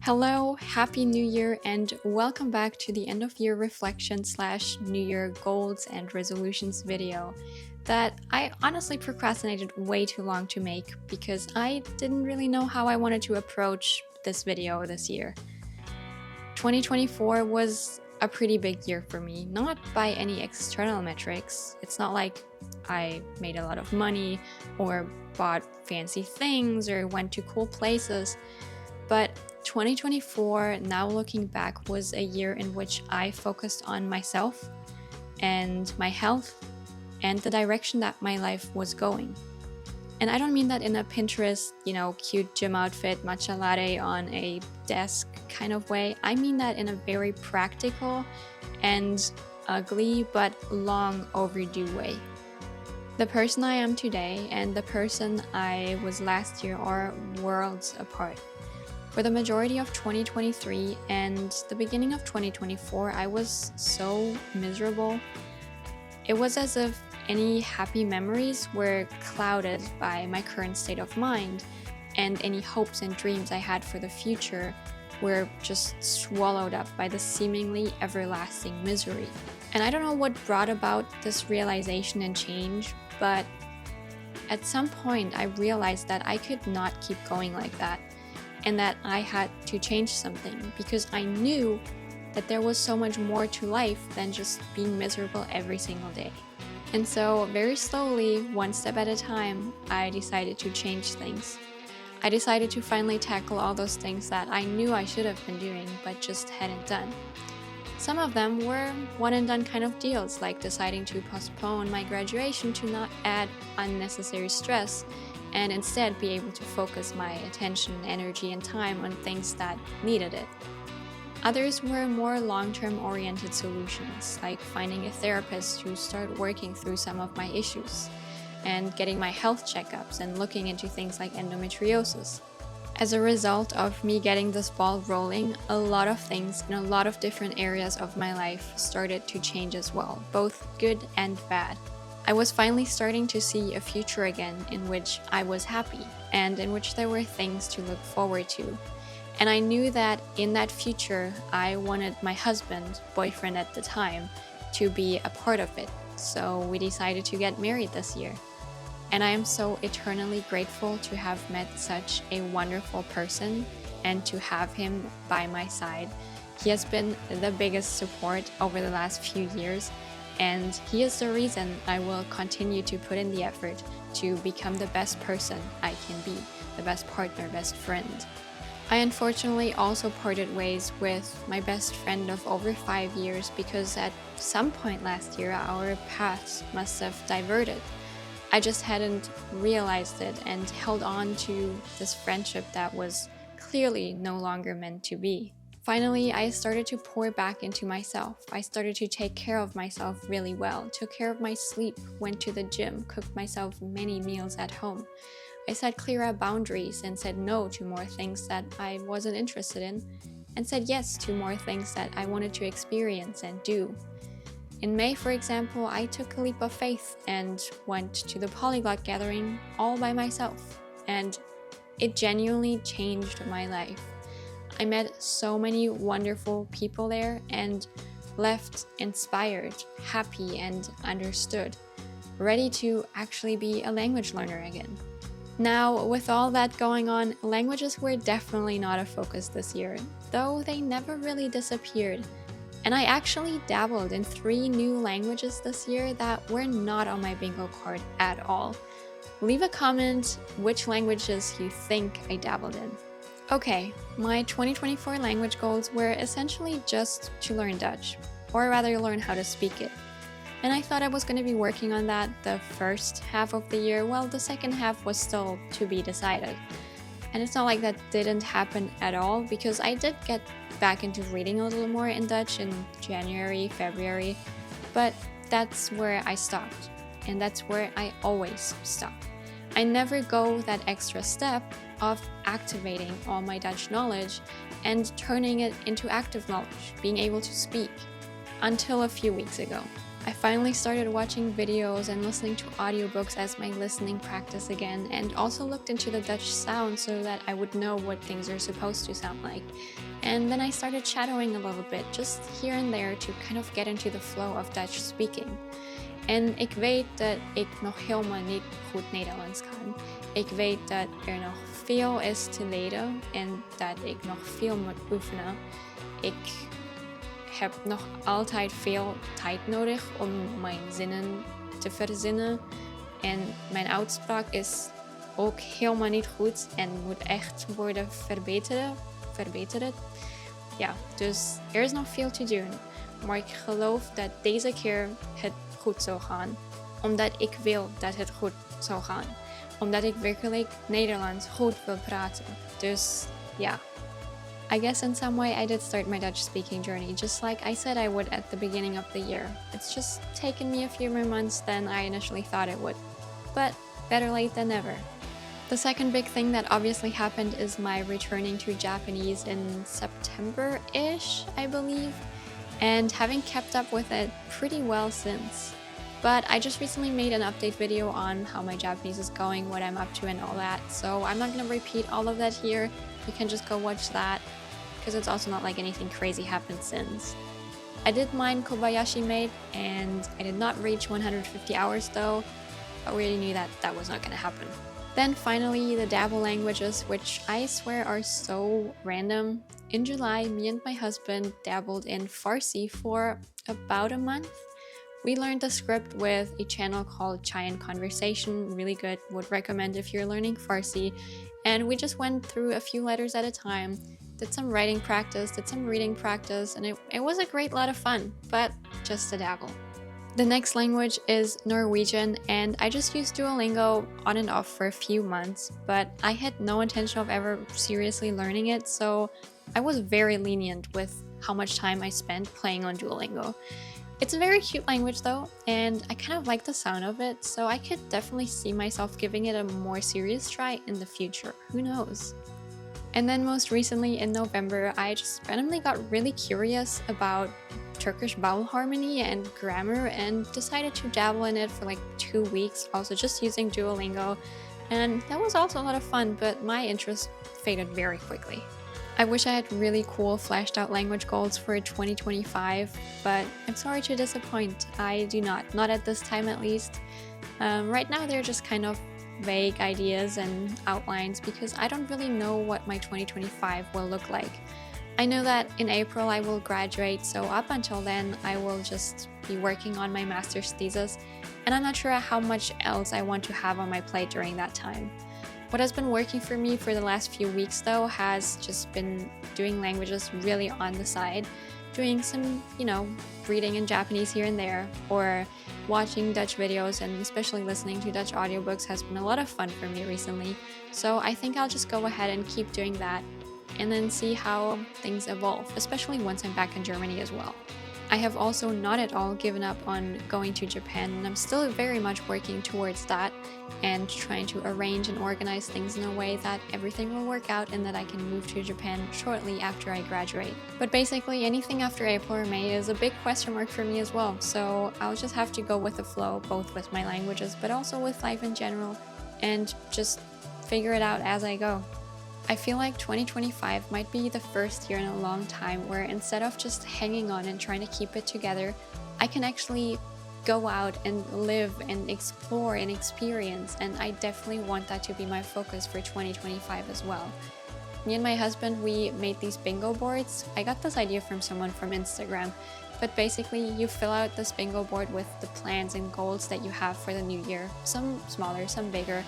Hello, Happy New Year, and welcome back to the end of year reflection / New Year goals and resolutions video that I honestly procrastinated way too long to make because I didn't really know how I wanted to approach this video this year. 2024 was a pretty big year for me, not by any external metrics. It's not like I made a lot of money or bought fancy things or went to cool places, but 2024, now looking back, was a year in which I focused on myself and my health and the direction that my life was going. And I don't mean that in a Pinterest, cute gym outfit, matcha latte on a desk kind of way. I mean that in a very practical and ugly but long overdue way. The person I am today and the person I was last year are worlds apart. For the majority of 2023 and the beginning of 2024, I was so miserable. It was as if any happy memories were clouded by my current state of mind, and any hopes and dreams I had for the future were just swallowed up by the seemingly everlasting misery. And I don't know what brought about this realization and change, but at some point I realized that I could not keep going like that, and that I had to change something because I knew that there was so much more to life than just being miserable every single day. And so very slowly, one step at a time, I decided to change things. I decided to finally tackle all those things that I knew I should have been doing but just hadn't done. Some of them were one and done kind of deals, like deciding to postpone my graduation to not add unnecessary stress and instead be able to focus my attention, energy, and time on things that needed it. Others were more long-term oriented solutions, like finding a therapist to start working through some of my issues, and getting my health checkups and looking into things like endometriosis. As a result of me getting this ball rolling, a lot of things in a lot of different areas of my life started to change as well, both good and bad. I was finally starting to see a future again in which I was happy and in which there were things to look forward to. And I knew that in that future, I wanted my husband, boyfriend at the time, to be a part of it. So we decided to get married this year. And I am so eternally grateful to have met such a wonderful person and to have him by my side. He has been the biggest support over the last few years. And he is the reason I will continue to put in the effort to become the best person I can be, the best partner, best friend. I unfortunately also parted ways with my best friend of over 5 years because at some point last year our paths must have diverted. I just hadn't realized it and held on to this friendship that was clearly no longer meant to be. Finally, I started to pour back into myself. I started to take care of myself really well, took care of my sleep, went to the gym, cooked myself many meals at home. I set clearer boundaries and said no to more things that I wasn't interested in, and said yes to more things that I wanted to experience and do. In May, for example, I took a leap of faith and went to the polyglot gathering all by myself, and it genuinely changed my life. I met so many wonderful people there and left inspired, happy, and understood, ready to actually be a language learner again. Now, with all that going on, languages were definitely not a focus this year, though they never really disappeared. And I actually dabbled in 3 new languages this year that were not on my bingo card at all. Leave a comment which languages you think I dabbled in. Okay, my 2024 language goals were essentially just to learn Dutch, or rather learn how to speak it. And I thought I was going to be working on that the first half of the year, while the second half was still to be decided. And it's not like that didn't happen at all, because I did get back into reading a little more in Dutch in January, February, but that's where I stopped, and that's where I always stop. I never go that extra step of activating all my Dutch knowledge and turning it into active knowledge, being able to speak, until a few weeks ago. I finally started watching videos and listening to audiobooks as my listening practice again, and also looked into the Dutch sound so that I would know what things are supposed to sound like. And then I started shadowing a little bit, just here and there, to kind of get into the flow of Dutch speaking. En ik weet dat ik nog helemaal niet goed Nederlands kan. Ik weet dat nog veel is te leren en dat ik nog veel moet oefenen. Ik heb nog altijd veel tijd nodig om mijn zinnen te verzinnen. En mijn uitspraak is ook helemaal niet goed en moet echt worden verbeterd. Ja, dus er is nog veel te doen. Maar ik geloof dat deze keer het goed zou gaan. Omdat ik wil dat het goed zou gaan. Omdat ik werkelijk Nederlands goed wil praten. Dus ja. I guess in some way I did start my Dutch speaking journey, just like I said I would at the beginning of the year. It's just taken me a few more months than I initially thought it would. But better late than never. The second big thing that obviously happened is my returning to Japanese in September-ish, I believe, and having kept up with it pretty well since. But I just recently made an update video on how my Japanese is going, what I'm up to and all that, so I'm not going to repeat all of that here. You can just go watch that, because it's also not like anything crazy happened since. I did mine Kobayashi made, and I did not reach 150 hours though, but we already knew that that was not going to happen. Then finally, the dabble languages, which I swear are so random. In July, me and my husband dabbled in Farsi for about a month. We learned the script with a channel called Chai and Conversation, really good, would recommend if you're learning Farsi. And we just went through a few letters at a time, did some writing practice, did some reading practice, and it was a great lot of fun, but just a dabble. The next language is Norwegian, and I just used Duolingo on and off for a few months, but I had no intention of ever seriously learning it, so I was very lenient with how much time I spent playing on Duolingo. It's a very cute language though, and I kind of like the sound of it, so I could definitely see myself giving it a more serious try in the future. Who knows? And then most recently in November, I just randomly got really curious about Turkish vowel harmony and grammar and decided to dabble in it for like 2 weeks, also just using Duolingo. And that was also a lot of fun, but my interest faded very quickly. I wish I had really cool flashed out language goals for 2025, but I'm sorry to disappoint. I do not at this time at least. Right now they're just kind of vague ideas and outlines because I don't really know what my 2025 will look like. I know that in April I will graduate, so up until then I will just be working on my master's thesis, and I'm not sure how much else I want to have on my plate during that time. What has been working for me for the last few weeks though has just been doing languages really on the side, doing some, reading in Japanese here and there, or watching Dutch videos, and especially listening to Dutch audiobooks has been a lot of fun for me recently. So I think I'll just go ahead and keep doing that and then see how things evolve, especially once I'm back in Germany as well. I have also not at all given up on going to Japan, and I'm still very much working towards that and trying to arrange and organize things in a way that everything will work out and that I can move to Japan shortly after I graduate. But basically anything after April or May is a big question mark for me as well, so I'll just have to go with the flow, both with my languages but also with life in general, and just figure it out as I go. I feel like 2025 might be the first year in a long time where instead of just hanging on and trying to keep it together, I can actually go out and live and explore and experience, and I definitely want that to be my focus for 2025 as well. Me and my husband, we made these bingo boards. I got this idea from someone from Instagram, but basically you fill out this bingo board with the plans and goals that you have for the new year, some smaller, some bigger.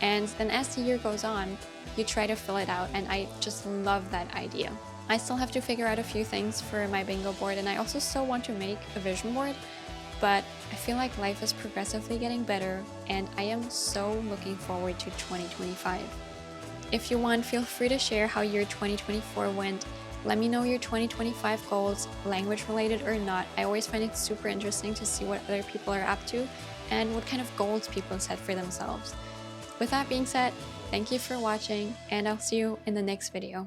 And then as the year goes on, you try to fill it out, and I just love that idea. I still have to figure out a few things for my bingo board, and I also still want to make a vision board, but I feel like life is progressively getting better, and I am so looking forward to 2025. If you want, feel free to share how your 2024 went. Let me know your 2025 goals, language related or not. I always find it super interesting to see what other people are up to and what kind of goals people set for themselves. With that being said, thank you for watching, and I'll see you in the next video.